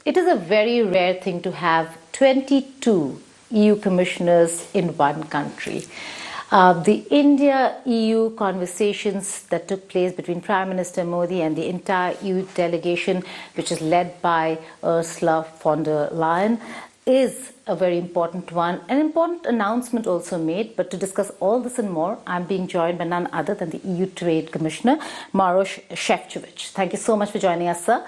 It is a very rare thing to have 22 EU commissioners in one country. The India-EU conversations that took place between Prime Minister Modi and the entire EU delegation, which is led by Ursula von der Leyen, is a very important one. An important announcement also made, but to discuss all this and more, I'm being joined by none other than the EU Trade Commissioner Maroš Šekčević. Thank you so much for joining us, sir.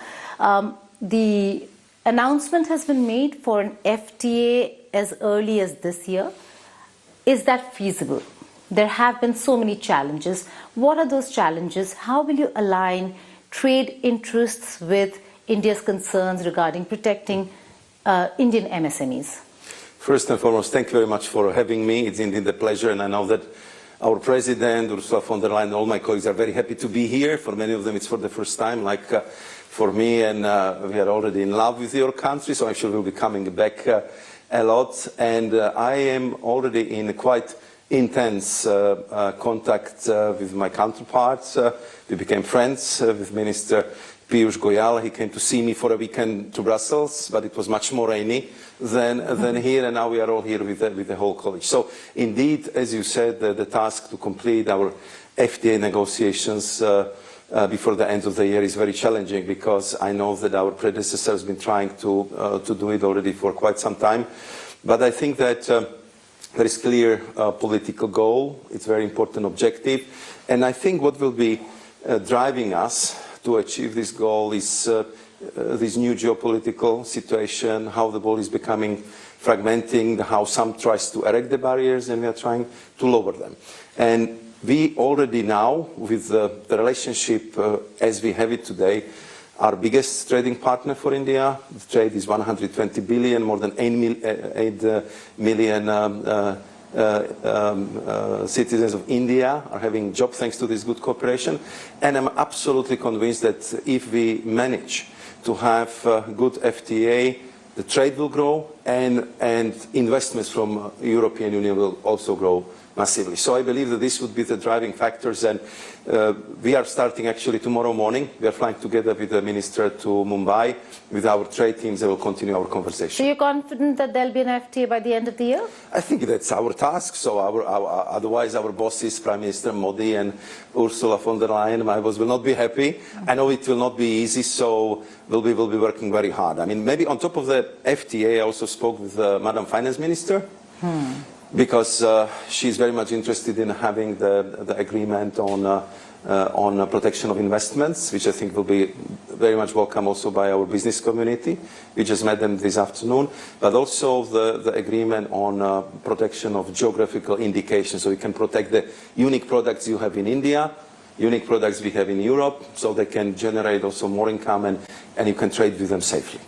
The announcement has been made for an FTA as early as this year. Is that feasible? There have been so many challenges. What are those challenges? How will you align trade interests with India's concerns regarding protecting Indian MSMEs? First and foremost, thank you very much for having me. It's indeed a pleasure, and I know that our President, Ursula von der Leyen, and all my colleagues are very happy to be here. For many of them, it's for the first time, like for me, and we are already in love with your country, so I'm sure we'll be coming back a lot. And I am already in quite intense contact with my counterparts. We became friends with Minister Piyush Goyal. He came to see me for a weekend to Brussels, but it was much more rainy than here, and now we are all here with the whole college. So indeed, as you said, the task to complete our FTA negotiations before the end of the year is very challenging, because I know that our predecessor has been trying to do it already for quite some time. But I think that there is clear political goal. It's a very important objective. And I think what will be driving us to achieve this goal is this new geopolitical situation, how the world is becoming fragmenting, how some tries to erect the barriers, and we are trying to lower them. And we already now, with the relationship as we have it today, our biggest trading partner for India. The trade is 120 billion, more than 8 million citizens of India are having jobs thanks to this good cooperation. And I'm absolutely convinced that if we manage to have good FTA, the trade will grow, and investments from the European Union will also grow massively. So I believe that this would be the driving factors, and we are starting actually tomorrow morning. We are flying together with the minister to Mumbai with our trade teams, and we'll continue our conversation. So you're confident that there'll be an FTA by the end of the year? I think that's our task. So otherwise our bosses, Prime Minister Modi and Ursula von der Leyen, my boss, will not be happy. I know it will not be easy, so we'll be working very hard. I mean, maybe on top of the FTA, I also spoke with Madam Finance Minister. Because she's very much interested in having the agreement on protection of investments, which I think will be very much welcome also by our business community. We just met them this afternoon. But also the agreement on protection of geographical indications, so we can protect the unique products you have in India, unique products we have in Europe, so they can generate also more income, and you can trade with them safely.